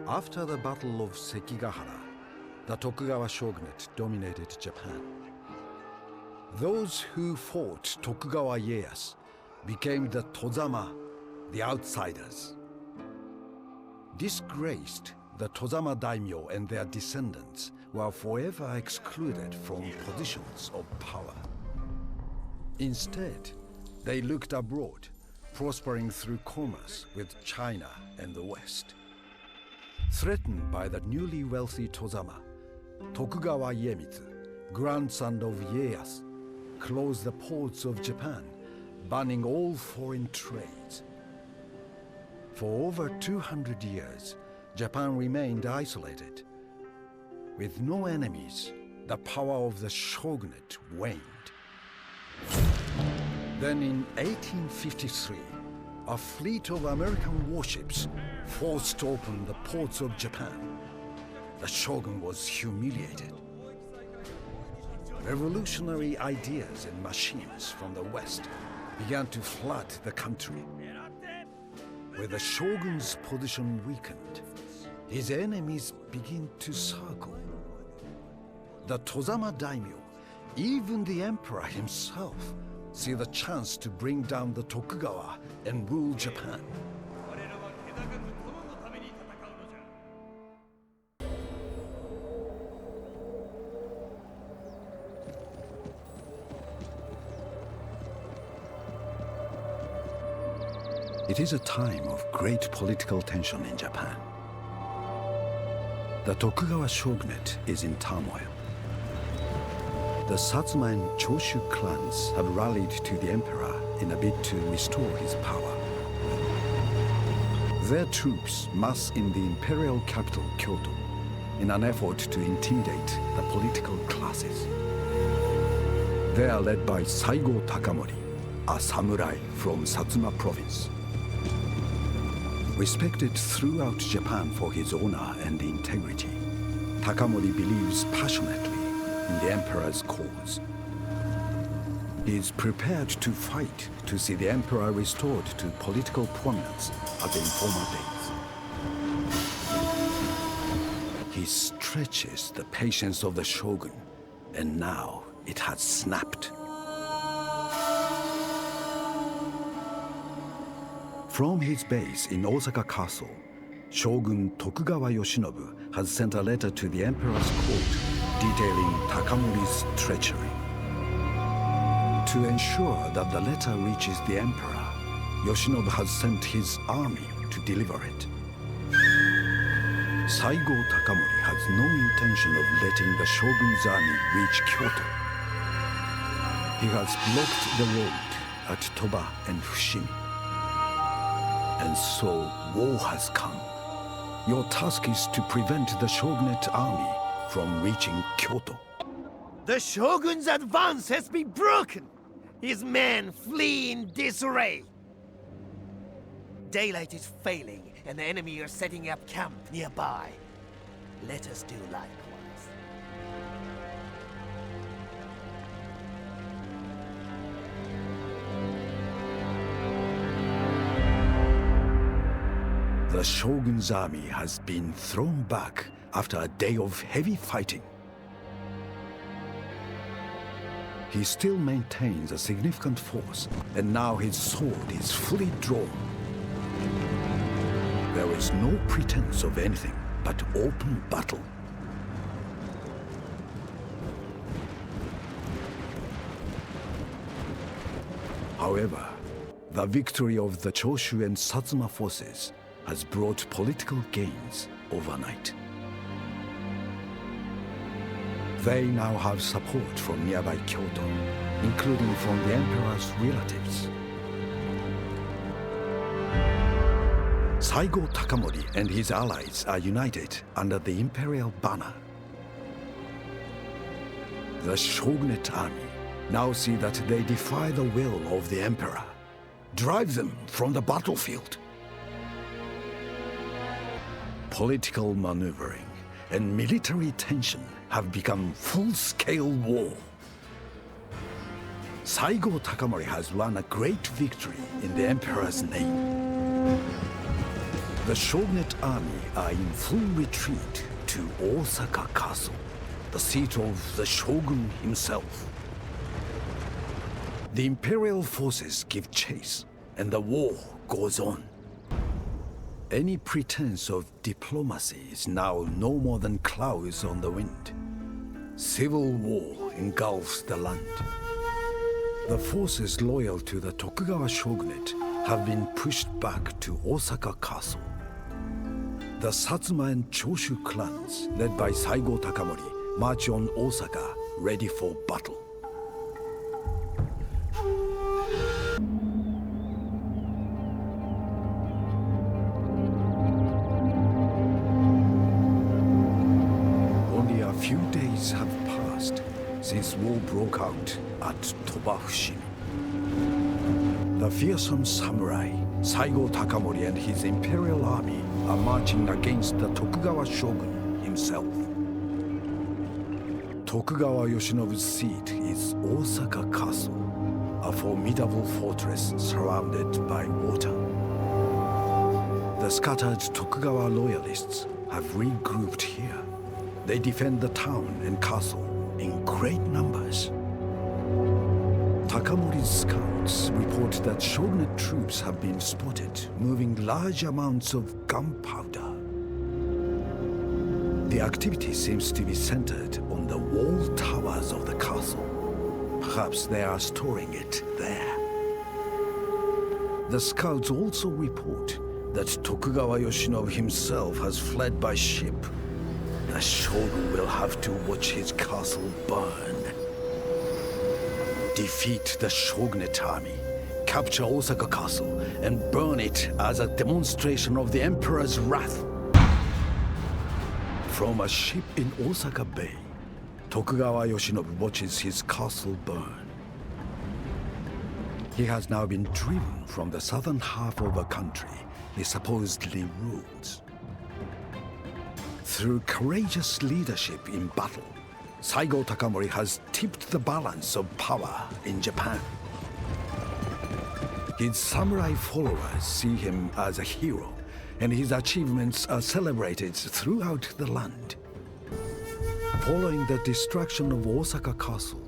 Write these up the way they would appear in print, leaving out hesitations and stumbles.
After the Battle of Sekigahara, the Tokugawa shogunate dominated Japan. Those who fought Tokugawa Ieyasu became the Tozama, the outsiders. Disgraced, the Tozama daimyo and their descendants were forever excluded from positions of power. Instead, they looked abroad, prospering through commerce with China and the West. Threatened by the newly wealthy Tozama, Tokugawa Iemitsu, grandson of Ieyasu, closed the ports of Japan, banning all foreign trades. For over 200 years, Japan remained isolated. With no enemies, the power of the shogunate waned. Then in 1853, a fleet of American warships forced open the ports of Japan. The shogun was humiliated. Revolutionary ideas and machines from the West began to flood the country. With the shogun's position weakened, his enemies began to circle. The Tozama daimyo, even the emperor himself, see the chance to bring down the Tokugawa and rule Japan. It is a time of great political tension in Japan. The Tokugawa shogunate is in turmoil. The Satsuma and Choshu clans have rallied to the emperor in a bid to restore his power. Their troops mass in the imperial capital Kyoto in an effort to intimidate the political classes. They are led by Saigo Takamori, a samurai from Satsuma province. Respected throughout Japan for his honor and integrity, Takamori believes passionately in the emperor's cause. He is prepared to fight to see the emperor restored to political prominence as in former days. He stretches the patience of the shogun, and now it has snapped. From his base in Osaka Castle, Shogun Tokugawa Yoshinobu has sent a letter to the emperor's court detailing Takamori's treachery. To ensure that the letter reaches the emperor, Yoshinobu has sent his army to deliver it. Saigo Takamori has no intention of letting the shogun's army reach Kyoto. He has blocked the road at Toba and Fushimi. And so war has come. Your task is to prevent the shogunate army from reaching Kyoto. The shogun's advance has been broken. His men flee in disarray. Daylight is failing, and the enemy are setting up camp nearby. Let us do likewise. The shogun's army has been thrown back after a day of heavy fighting. He still maintains a significant force, and now his sword is fully drawn. There is no pretense of anything but open battle. However, the victory of the Choshu and Satsuma forces has brought political gains overnight. They now have support from nearby Kyoto, including from the emperor's relatives. Saigo Takamori and his allies are united under the imperial banner. The shogunate army now see that they defy the will of the emperor. Drive them from the battlefield. Political maneuvering and military tension have become full-scale war. Saigo Takamori has won a great victory in the emperor's name. The shogunate army are in full retreat to Osaka Castle, the seat of the shogun himself. The imperial forces give chase, and the war goes on. Any pretense of diplomacy is now no more than clouds on the wind. Civil war engulfs the land. The forces loyal to the Tokugawa shogunate have been pushed back to Osaka Castle. The Satsuma and Choshu clans, led by Saigo Takamori, march on Osaka, ready for battle. Only a few days have passed since war broke out at Tobafushimi. The fearsome samurai, Saigo Takamori and his imperial army are marching against the Tokugawa shogun himself. Tokugawa Yoshinobu's seat is Osaka Castle, a formidable fortress surrounded by water. The scattered Tokugawa loyalists have regrouped here. They defend the town and castle in great numbers. Takamori's scouts report that shogunate troops have been spotted moving large amounts of gunpowder. The activity seems to be centered on the wall towers of the castle. Perhaps they are storing it there. The scouts also report that Tokugawa Yoshinobu himself has fled by ship. The shogun will have to watch his castle burn. Defeat the shogunate army, capture Osaka Castle, and burn it as a demonstration of the Emperor's wrath. From a ship in Osaka Bay, Tokugawa Yoshinobu watches his castle burn. He has now been driven from the southern half of a country he supposedly rules. Through courageous leadership in battle, Saigo Takamori has tipped the balance of power in Japan. His samurai followers see him as a hero, and his achievements are celebrated throughout the land. Following the destruction of Osaka Castle,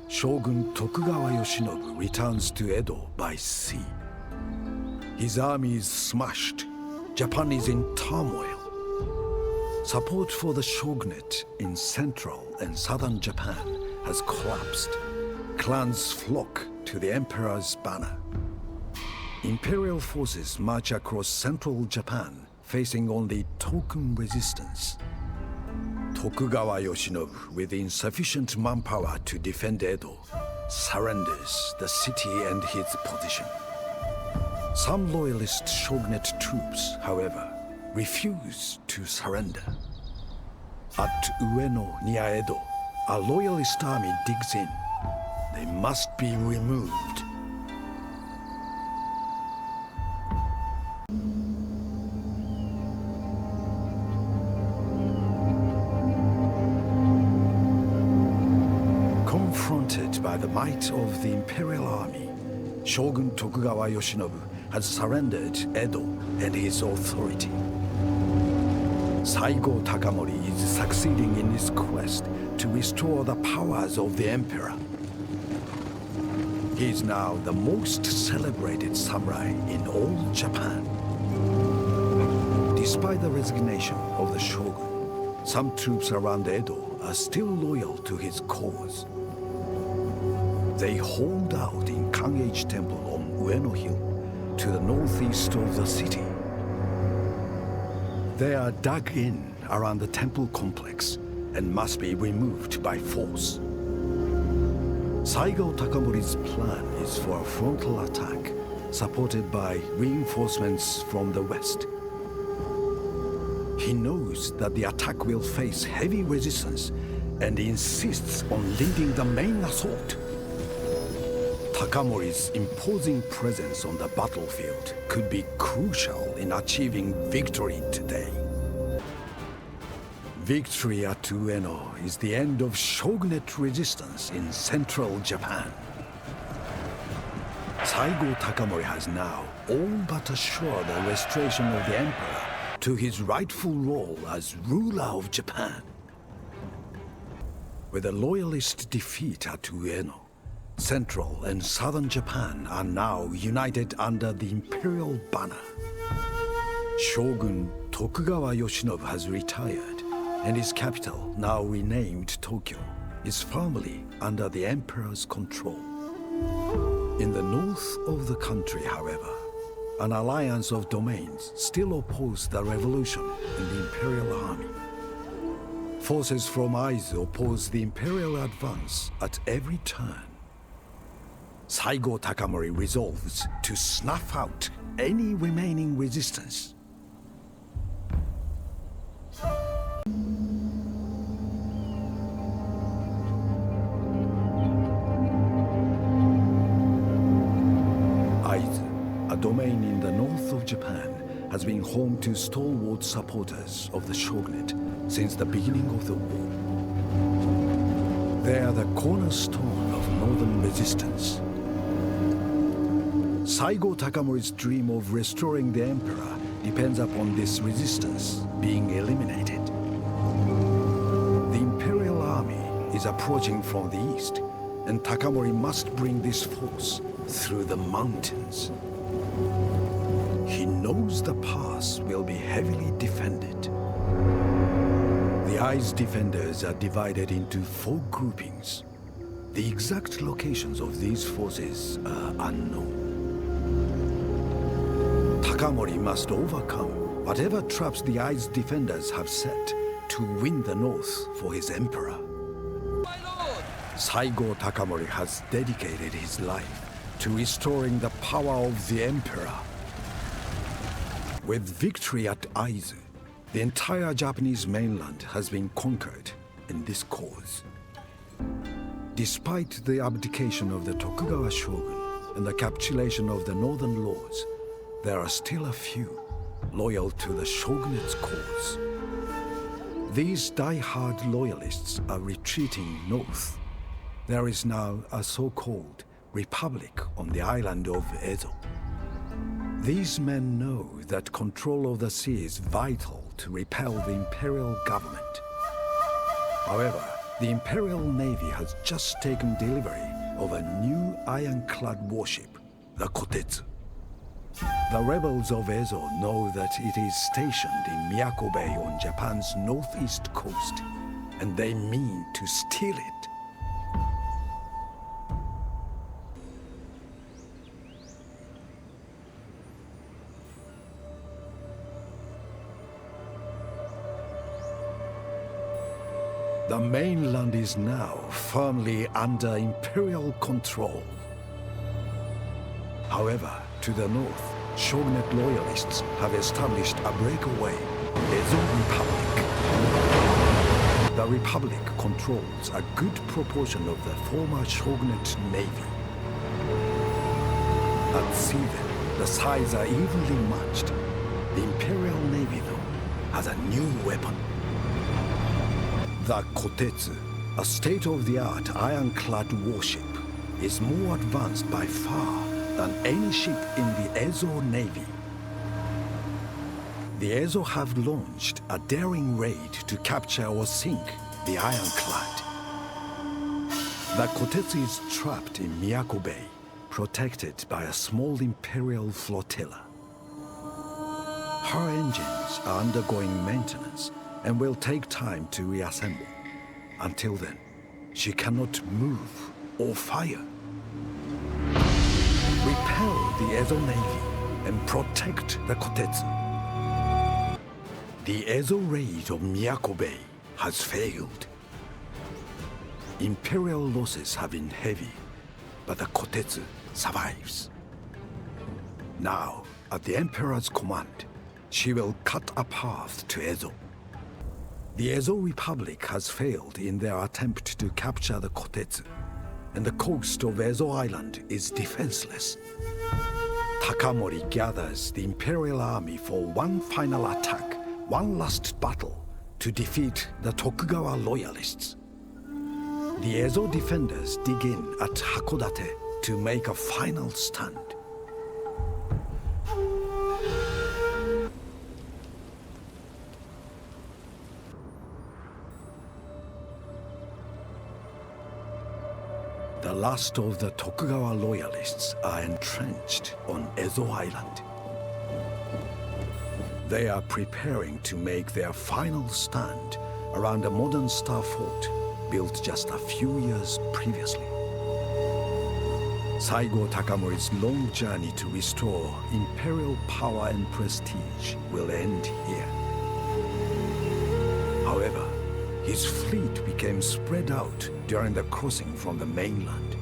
Shogun Tokugawa Yoshinobu returns to Edo by sea. His army is smashed. Japan is in turmoil. Support for the shogunate in central and southern Japan has collapsed. Clans flock to the emperor's banner. Imperial forces march across central Japan, facing only token resistance. Tokugawa Yoshinobu, with insufficient manpower to defend Edo, surrenders the city and his position. Some loyalist shogunate troops, however, refuse to surrender. At Ueno near Edo, a loyalist army digs in. They must be removed. Confronted by the might of the imperial army, Shogun Tokugawa Yoshinobu has surrendered Edo and his authority. Saigo Takamori is succeeding in his quest to restore the powers of the emperor. He is now the most celebrated samurai in all Japan. Despite the resignation of the shogun, some troops around Edo are still loyal to his cause. They hold out in Kangage Temple on Ueno Hill to the northeast of the city. They are dug in around the temple complex and must be removed by force. Saigo Takamori's plan is for a frontal attack, supported by reinforcements from the west. He knows that the attack will face heavy resistance and insists on leading the main assault. Takamori's imposing presence on the battlefield could be crucial in achieving victory today. Victory at Ueno is the end of shogunate resistance in central Japan. Saigo Takamori has now all but assure the restoration of the emperor to his rightful role as ruler of Japan. With a loyalist defeat at Ueno, central and southern Japan are now united under the imperial banner. Shogun Tokugawa Yoshinobu has retired, and his capital, now renamed Tokyo, is firmly under the emperor's control. In the north of the country, however, an alliance of domains still oppose the revolution and the imperial army. Forces from Aizu oppose the imperial advance at every turn. Saigo Takamori resolves to snuff out any remaining resistance. Aizu, a domain in the north of Japan, has been home to stalwart supporters of the shogunate since the beginning of the war. They are the cornerstone of northern resistance. Saigo Takamori's dream of restoring the emperor depends upon this resistance being eliminated. The imperial army is approaching from the east, and Takamori must bring this force through the mountains. He knows the pass will be heavily defended. The Ai's defenders are divided into 4 groupings. The exact locations of these forces are unknown. Takamori must overcome whatever traps the Ai's defenders have set to win the north for his emperor. Saigo Takamori has dedicated his life to restoring the power of the emperor. With victory at Aizu, the entire Japanese mainland has been conquered in this cause. Despite the abdication of the Tokugawa shogun and the capitulation of the northern lords, there are still a few loyal to the shogunate's cause. These die-hard loyalists are retreating north. There is now a so-called republic on the island of Ezo. These men know that control of the sea is vital to repel the imperial government. However, the Imperial Navy has just taken delivery of a new ironclad warship, the Kotetsu. The rebels of Ezo know that it is stationed in Miyako Bay on Japan's northeast coast, and they mean to steal it. The mainland is now firmly under imperial control. However, to the north, shogunate loyalists have established a breakaway Ezo Republic. The Republic controls a good proportion of the former shogunate navy. At sea then, the sides are evenly matched. The Imperial Navy, though, has a new weapon. The Kotetsu, a state-of-the-art ironclad warship, is more advanced by far than any ship in the Ezo Navy. The Ezo have launched a daring raid to capture or sink the ironclad. The Kotetsu is trapped in Miyako Bay, protected by a small imperial flotilla. Her engines are undergoing maintenance and will take time to reassemble. Until then, she cannot move or fire. Repel the Ezo Navy and protect the Kotetsu. The Ezo raid of Miyako Bay has failed. Imperial losses have been heavy, but the Kotetsu survives. Now, at the Emperor's command, she will cut a path to Ezo. The Ezo Republic has failed in their attempt to capture the Kotetsu, and the coast of Ezo Island is defenseless. Takamori gathers the Imperial Army for one final attack, one last battle, to defeat the Tokugawa loyalists. The Ezo defenders dig in at Hakodate to make a final stand. The last of the Tokugawa loyalists are entrenched on Ezo Island. They are preparing to make their final stand around a modern star fort built just a few years previously. Saigo Takamori's long journey to restore imperial power and prestige will end here. However, his fleet became spread out during the crossing from the mainland.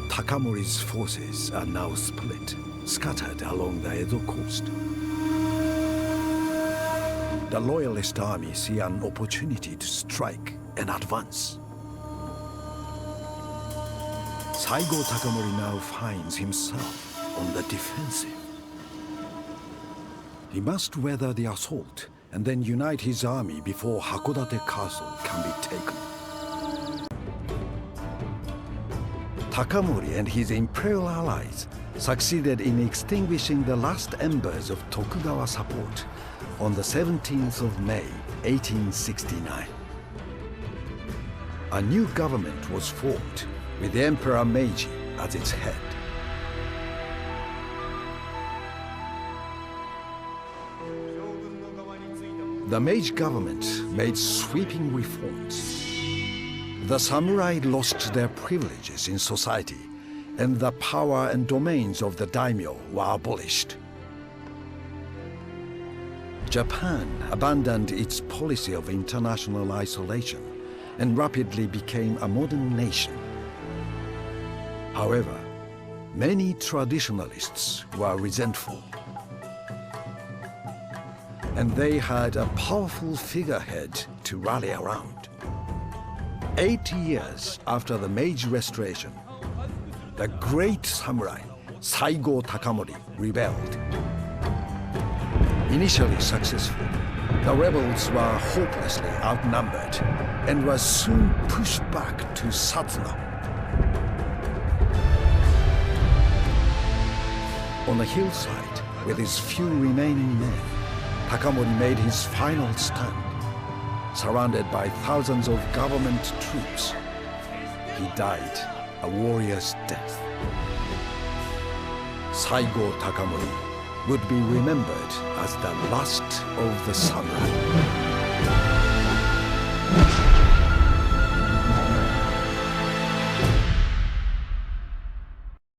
Takamori's forces are now split, scattered along the Edo coast. The loyalist army see an opportunity to strike and advance. Saigo Takamori now finds himself on the defensive. He must weather the assault and then unite his army before Hakodate Castle can be taken. Takamori and his imperial allies succeeded in extinguishing the last embers of Tokugawa support on the 17th of May, 1869. A new government was formed with Emperor Meiji as its head. The Meiji government made sweeping reforms. The samurai lost their privileges in society, and the power and domains of the daimyo were abolished. Japan abandoned its policy of international isolation and rapidly became a modern nation. However, many traditionalists were resentful, and they had a powerful figurehead to rally around. 80 years after the Meiji Restoration, the great samurai Saigo Takamori rebelled. Initially successful, the rebels were hopelessly outnumbered and were soon pushed back to Satsuma. On a hillside with his few remaining men, Takamori made his final stand. Surrounded by thousands of government troops, he died a warrior's death. Saigo Takamori would be remembered as the last of the samurai.